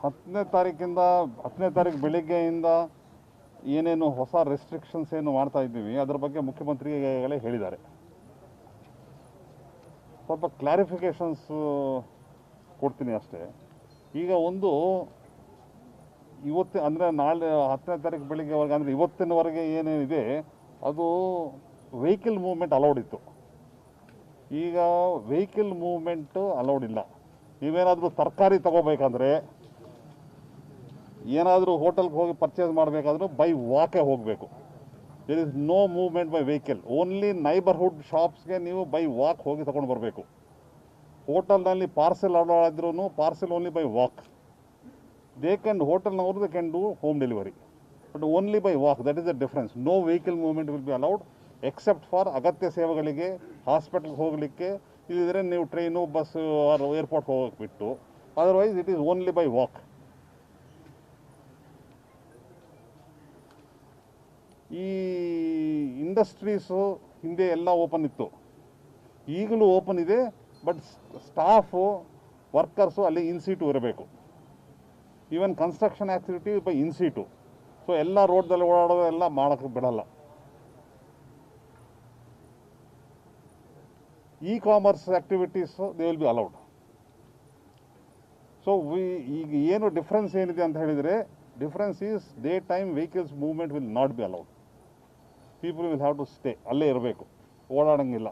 10ನೇ ತಾರೀಕು ಬೆಳಿಗ್ಗೆಯಿಂದ ಏನೇನು ಹೊಸ ರೆಸ್ಟ್ರಿಕ್ಷನ್ಸ್ ಏನು ಮಾಡ್ತಾ ಇದ್ದೀವಿ ಅದರ ಬಗ್ಗೆ ಮುಖ್ಯಮಂತ್ರಿಗಳೇ ಹೇಳಿದ್ದಾರೆ. ಸ್ವಲ್ಪ ಕ್ಲಾರಿಫಿಕೇಷನ್ಸ್ ಕೊಡ್ತೀನಿ ಅಷ್ಟೇ. ಈಗ ಒಂದು ಅಂದರೆ ನಾಳೆ 10ನೇ ತಾರೀಕು ಬೆಳಿಗ್ಗೆವರೆಗೆ ಅಂದರೆ ಇವತ್ತಿನವರೆಗೆ ಏನೇನಿದೆ ಅದು ವೆಹಿಕಲ್ ಮೂವ್ಮೆಂಟ್ ಅಲೌಡ್ ಇತ್ತು. ಈಗ ವೆಹಿಕಲ್ ಮೂವ್ಮೆಂಟು ಅಲೌಡ್ ಇಲ್ಲ. ನೀವೇನಾದರೂ ತರಕಾರಿ ತಗೋಬೇಕಂದ್ರೆ, ಏನಾದರೂ ಹೋಟೆಲ್ಗೆ ಹೋಗಿ ಪರ್ಚೇಸ್ ಮಾಡಬೇಕಾದ್ರೂ ಬೈ ವಾಕೇ ಹೋಗಬೇಕು. There is no movement by vehicle. Only neighbourhood ಶಾಪ್ಸ್ಗೆ ನೀವು ಬೈ ವಾಕ್ ಹೋಗಿ ತೊಗೊಂಡು ಬರಬೇಕು. ಹೋಟೆಲ್ನಲ್ಲಿ ಪಾರ್ಸೆಲ್ ಆರ್ಡರ್ ಆದ್ರೂ ಪಾರ್ಸೆಲ್ ಓನ್ಲಿ ಬೈ ವಾಕ್. ಹೋಟೆಲ್ನವರು they can do home delivery, but only by walk. That is the difference. No vehicle movement will be allowed except for ಅಗತ್ಯ ಸೇವೆಗಳಿಗೆ, ಹಾಸ್ಪಿಟಲ್ಗೆ ಹೋಗಲಿಕ್ಕೆ, ಇಲ್ಲಿದ್ರೆ ನೀವು ಟ್ರೈನು, ಬಸ್ಸು ಆರ್ ಏರ್ಪೋರ್ಟ್ಗೆ ಹೋಗೋಕ್ಕೆ ಬಿಟ್ಟು. Otherwise it is only by walk. ಈ ಇಂಡಸ್ಟ್ರೀಸು ಹಿಂದೆ ಎಲ್ಲ ಓಪನ್ ಇತ್ತು, ಈಗಲೂ ಓಪನ್ ಇದೆ. ಬಟ್ ಸ್ಟಾಫು, ವರ್ಕರ್ಸು ಅಲ್ಲಿ ಇನ್ಸೀಟು ಇರಬೇಕು. Even construction activity by in situ. So ಎಲ್ಲ ರೋಡ್ದಲ್ಲಿ ಓಡಾಡೋದು ಎಲ್ಲ ಮಾಡೋಕ್ಕೆ ಬಿಡಲ್ಲ. E-commerce activities they will be allowed. So ಈಗ ಏನು ಡಿಫ್ರೆನ್ಸ್ ಏನಿದೆ ಅಂತ ಹೇಳಿದರೆ, difference is day time vehicles movement will not be allowed. People will have to stay, ಅಲ್ಲೇ ಇರಬೇಕು, ಓಡಾಡಂಗಿಲ್ಲ.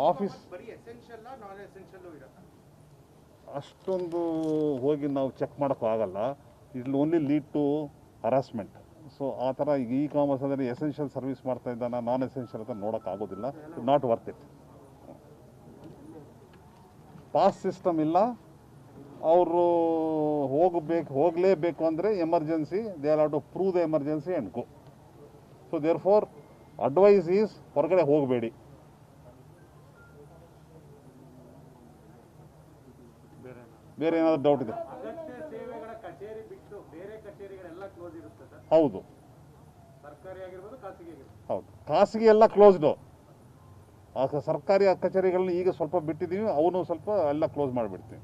ಆಫೀಸ್ ಅಷ್ಟೊಂದು ಹೋಗಿ ನಾವು ಚೆಕ್ ಮಾಡೋಕ್ಕೂ ಆಗಲ್ಲ. It will only lead to harassment. So ಆ ಥರ ಈಗ ಇ-ಕಾಮರ್ಸ್ ಅಂದರೆ ಎಸೆನ್ಷಿಯಲ್ ಸರ್ವಿಸ್ ಮಾಡ್ತಾ ಇದ್ದಾನೆ, ನಾನ್ ಎಸೆನ್ಷಿಯಲ್ ಅಂತ ನೋಡೋಕ್ಕಾಗೋದಿಲ್ಲ. Not worth it. Pass system ಇಲ್ಲ. ಅವರು ಹೋಗಲೇಬೇಕು ಅಂದರೆ emergency, they are have to prove the emergency and go. So therefore advice is ಹೊರಗಡೆ ಹೋಗಬೇಡಿ. ಬೇರೆ ಏನಾದರೂ ಡೌಟ್ ಇದೆ? ಹೌದು, ಹೌದು. ಖಾಸಗಿ ಎಲ್ಲ ಕ್ಲೋಸ್ಡು. ಸರ್ಕಾರಿ ಕಚೇರಿಗಳನ್ನ ಈಗ ಸ್ವಲ್ಪ ಬಿಟ್ಟಿದ್ದೀವಿ, ಅವನು ಸ್ವಲ್ಪ ಎಲ್ಲ ಕ್ಲೋಸ್ ಮಾಡಿಬಿಡ್ತೀವಿ.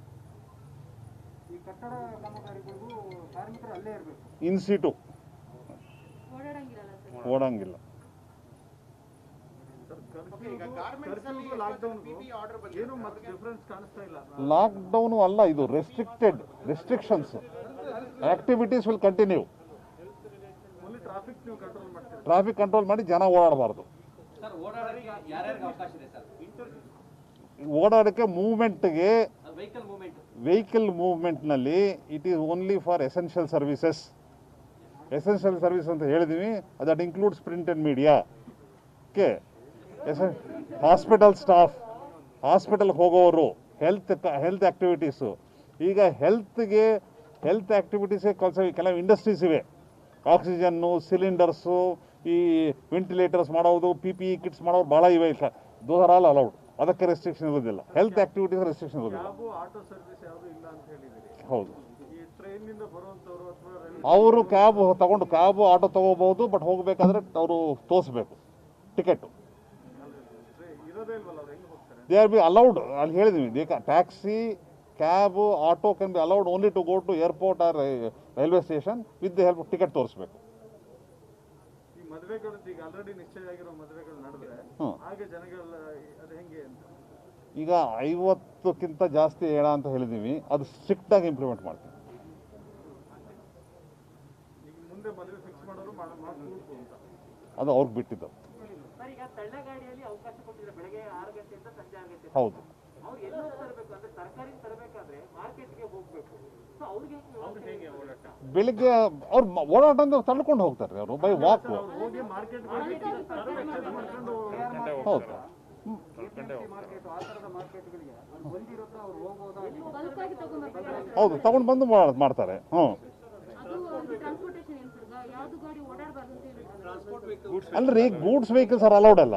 ಇನ್ಸೀಟು ಓಡಂಗಿಲ್ಲ. ಲಾಕ್ಡೌನು ಅಲ್ಲ, ಇದು restrictions. Activities will continue. Traffic control ಮಾಡಿ ಜನ ಓಡಾಡಬಾರ್ದು. ಓಡಾಡೋಕ್ಕೆ ಮೂವ್ಮೆಂಟ್ಗೆ, ವೆಹಿಕಲ್ ಮೂವ್ಮೆಂಟ್ನಲ್ಲಿ it is only for essential services. Essential service ಅಂತ ಹೇಳಿದ್ದೀವಿ. That includes print and media. Okay. Hospital staff, ಹಾಸ್ಪಿಟಲ್ಗೆ ಹೋಗೋರು, ಹೆಲ್ತ್ ಆ್ಯಕ್ಟಿವಿಟೀಸು. ಈಗ ಹೆಲ್ತ್ ಆ್ಯಕ್ಟಿವಿಟೀಸೇ ಕೆಲವು ಇಂಡಸ್ಟ್ರೀಸ್ ಇವೆ. ಆಕ್ಸಿಜನ್ನು, ಸಿಲಿಂಡರ್ಸು, ಈ ವೆಂಟಿಲೇಟರ್ಸ್ ಮಾಡೋದು, PPE ಕಿಟ್ಸ್ ಮಾಡೋರು ಭಾಳ ಇವೆ. Those are all allowed. ಅದಕ್ಕೆ ರೆಸ್ಟ್ರಿಕ್ಷನ್ ಇರೋದಿಲ್ಲ. ಹೆಲ್ತ್ ಆ್ಯಕ್ಟಿವಿಟೀಸ್ ರೆಸ್ಟ್ರಿಕ್ಷನ್ ಇರೋದಿಲ್ಲ. ಹೌದು. ಅವರು ಕ್ಯಾಬು ಆಟೋ ತಗೋಬಹುದು, ಬಟ್ ಹೋಗಬೇಕಾದ್ರೆ ಅವರು ತೋರಿಸ್ಬೇಕು ticket. They are be allowed. ಅಲ್ಲಿ ಹೇಳಿದ್ವಿ, taxi, cab, auto can be allowed only to go to airport or railway station with the help ticket ತೋರಿಸ್ಬೇಕು. ಈಗ 50ಕ್ಕಿಂತ ಜಾಸ್ತಿ ಹೇಳ ಅಂತ ಹೇಳಿದ್ದೀವಿ. ಅದು ಸ್ಟ್ರಿಕ್ಟ್ ಆಗಿ ಇಂಪ್ಲಿಮೆಂಟ್ ಮಾಡ್ತೀವಿ. ಅದು ಅವ್ರಿಗೆ ಬಿಟ್ಟಿದ್ದು. ಹೌದು. ಬೆಳಿಗ್ಗೆ ಅವ್ರು ಓಡಾಟ ಅಂದ್ರೆ ತಳ್ಕೊಂಡು ಹೋಗ್ತಾರೆ, ಅವರು ಬೈ ವಾಕ್. ಹೌದು, ಹೌದು, ತಗೊಂಡು ಬಂದು ಮಾಡ್ತಾರೆ. ಅಲ್ರಿ, ಗೂಡ್ಸ್ ವೆಹಿಕಲ್ಸ್ ಆರ್ ಅಲೌಡ್ ಅಲ್ಲ.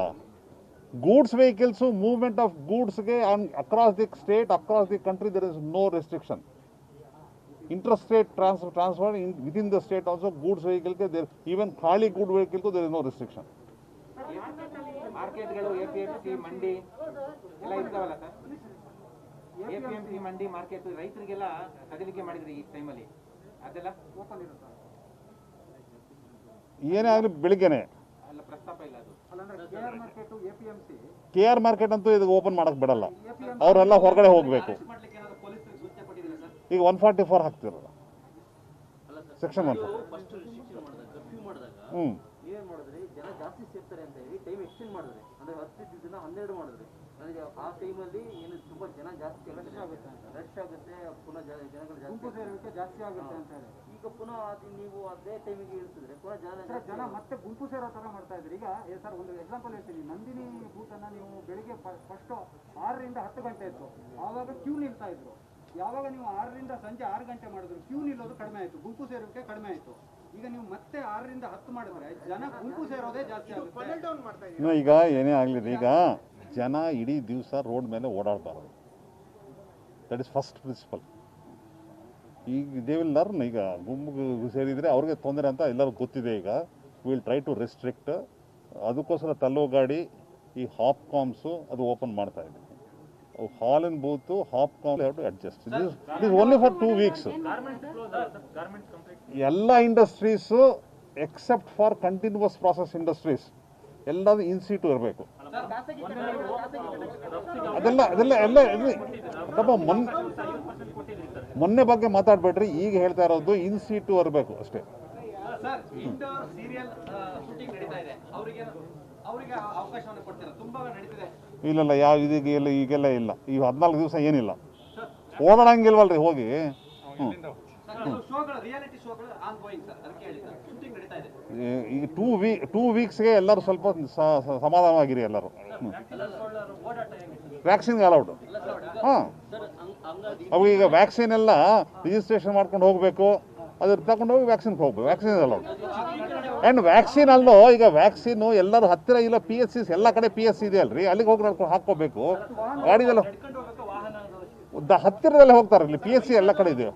ಗೂಡ್ಸ್ ವೆಹಿಕಲ್ಸು, ಮೂವ್ಮೆಂಟ್ ಆಫ್ ಗೂಡ್ಸ್ಗೆ across the state, across the country there is no restriction. Interstate transfer within the state also goods ವೆಹಿಕಲ್ಗೆ ದೇರ್, ಈವನ್ ಖಾಲಿ ಗೂಡ್ ವೆಹಿಕಲ್ಗೂ ದೇರ್ ಇಸ್ ನೋ ರೆಸ್ಟ್ರಿಕ್ಷನ್. ಮಾರ್ಕೆಟ್ಗಳು, APMC, mandi ಎಲ್ಲ ಇರ್ತಾವಲ್ಲ sir. APMC mandi market ರೈತರಿಗೆಲ್ಲ ಸಡಿಲಿಕೆ ಮಾಡಿದ್ರಿ ಈ ಟೈಮಲ್ಲಿ, ಅದೆಲ್ಲ ಓಪನ್ ಇರುತ್ತೆ? ಏನೇ ಆಗಲಿ ಬೆಳಿಗ್ಗೆನೆ ಅಲ್ಲ ಪ್ರಸ್ತಾಪ ಇಲ್ಲ ಅದು. KR ಮಾರ್ಕೆಟ್ ಅಂತೂ ಇದು ಓಪನ್ ಮಾಡಕ್ ಬಿಡಲ್ಲ, ಅವರೆಲ್ಲ ಹೊರಗಡೆ ಹೋಗಬೇಕು. ಈಗ 144 ಹಾಕ್ತಿರಲ್ಲ ಸೆಕ್ಷನ್ 1. ನೀವೇನ್ ಮಾಡಿದ್ರಿ, ಜನ ಜಾಸ್ತಿ ಸೇರ್ತಾರೆ ಅಂತ ಹೇಳಿ ಟೈಮ್ ಎಕ್ಸ್ಟೆಂಡ್ ಮಾಡಿದ್ರಿ, ಅಂದ್ರೆ 10 ದಿನ 12 ಮಾಡಿದ್ರಿ. ನನಗೆ ಆ ಟೈಮಲ್ಲಿ ಏನು ತುಂಬಾ ಜನ ಜಾಸ್ತಿ ರಶ್ ಆಗುತ್ತೆ, ಪುನಃ ಜನಗಳು ಜಾಸ್ತಿ ಆಗುತ್ತೆ ಅಂತ ಹೇಳಿ ಈಗ ಪುನಃ ನೀವು ಅದೇ ಟೈಮಿಗೆ ಇಳಿಸಿದ್ರೆ ಪುನಃ ಜನ ಮತ್ತೆ ಗುಂಪು ಸೇರೋ ತರ ಮಾಡ್ತಾ ಇದ್ರಿ. ಈಗ ಸರ್ ಒಂದು ಎಕ್ಸಾಂಪಲ್ ಹೇಳ್ತೀನಿ, ನಂದಿನಿ ಬೂತನ್ನ ನೀವು ಬೆಳಿಗ್ಗೆ ಫಸ್ಟ್ 6 ರಿಂದ 10 ಗಂಟೆ ಇತ್ತು, ಆವಾಗ ಕ್ಯೂ ನಿಲ್ತಾ ಇದ್ರು. ಯಾವಾಗ ನೀವು 6 ರಿಂದ ಸಂಜೆ 6 ಗಂಟೆ ಮಾಡಿದ್ರು ಕ್ಯೂ ನಿಲ್ಲೋದು ಕಡಿಮೆ ಆಯ್ತು, ಗುಂಪು ಸೇರೋಕೆ ಕಡಿಮೆ ಆಯ್ತು. ಈಗ ನೀವು ಮತ್ತೆ 6 ರಿಂದ 10 ಮಾಡಿದ್ರೆ ಜನ ಗುಂಪು ಸೇರೋದೇ ಜಾಸ್ತಿ ಆಗುತ್ತೆ. ಈಗ ಏನೇ ಆಗಲಿ, ಈಗ ಜನ ಇಡೀ ದಿವಸ ರೋಡ್ ಮೇಲೆ ಓಡಾಡಬಾರ್ದು. That is first principle. ಈಗ ದೇ ವಿಲ್ ಲರ್ನ್. ಈಗ ಗುಂಪು ಸೇರಿದರೆ ಅವ್ರಿಗೆ ತೊಂದರೆ ಅಂತ ಎಲ್ಲರೂ ಗೊತ್ತಿದೆ. ಈಗ ವಿಲ್ ಟ್ರೈ ಟು ರೆಸ್ಟ್ರಿಕ್ಟ್. ಅದಕ್ಕೋಸ್ಕರ ತಲ್ಲೋ ಗಾಡಿ ಈ ಹಾಪ್ಕಾಮ್ಸು ಅದು ಓಪನ್ ಮಾಡ್ತಾ ಇದ್ದೀವಿ. ಹಾಲ್ ಇನ್ ಬೂತು ಹಾಪ್ಕಾಮ್ have to adjust. It is only for 2 weeks. ಎಲ್ಲ industries except for continuous process industries ಎಲ್ಲದು ಇನ್ ಸೀಟು ಇರಬೇಕು. ಮೊನ್ನೆ ಬಗ್ಗೆ ಮಾತಾಡ್ಬೇಡ್ರಿ, ಈಗ ಹೇಳ್ತಾ ಇರೋದು ಇನ್ ಸೀಟು ಇರಬೇಕು ಅಷ್ಟೇ. ಇಲ್ಲ ಯಾವ ಇದೀಗ ಈಗೆಲ್ಲ ಇಲ್ಲ. ಈ 14 ದಿವಸ ಏನಿಲ್ಲ, ಓಡಾಡಂಗಿಲ್ವಲ್ರಿ ಹೋಗಿ. ಈಗ 2 ವೀಕ್ಸ್ಗೆ ಎಲ್ಲರೂ ಸ್ವಲ್ಪ ಸಮಾಧಾನವಾಗಿರಿ ಎಲ್ಲರೂ. Vaccine allowed. ಹಾಂ, ಅವು ಈಗ ವ್ಯಾಕ್ಸಿನ್ ಎಲ್ಲ ರಿಜಿಸ್ಟ್ರೇಷನ್ ಮಾಡ್ಕೊಂಡು ಹೋಗಬೇಕು, ಅದ್ರ ತಗೊಂಡು ಹೋಗಿ ವ್ಯಾಕ್ಸಿನ್ಗೆ ಹೋಗ್ಬೇಕು. Vaccine allowed. ಆ್ಯಂಡ್ ವ್ಯಾಕ್ಸಿನ್ ಅಲ್ಲೋ, ಈಗ ವ್ಯಾಕ್ಸಿನು ಎಲ್ಲರೂ ಹತ್ತಿರ ಇಲ್ಲ, PSCs ಎಲ್ಲ ಕಡೆ PSC ಇದೆ ಅಲ್ರಿ, ಅಲ್ಲಿಗೆ ಹೋಗಿ ಹಾಕ್ಕೋಬೇಕು. ಗಾಡಿದೆಲ್ಲ ಹತ್ತಿರದಲ್ಲೇ ಹೋಗ್ತಾರೆ, ಇಲ್ಲಿ PSC ಎಲ್ಲ ಕಡೆ ಇದೆ.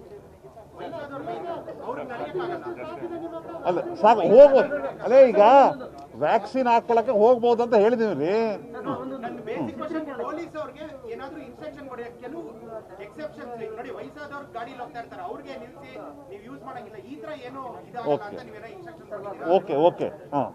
ಅಲ್ಲ ಸಾಕು ಹೋಗ್ಬೋದು. ಅದೇ ಈಗ ವ್ಯಾಕ್ಸಿನ್ ಹಾಕೊಳ್ಳಕ್ಕೆ ಹೋಗ್ಬೋದು ಅಂತ ಹೇಳಿದೀವಿ ರೀ. ಓಕೆ ಹಾಂ.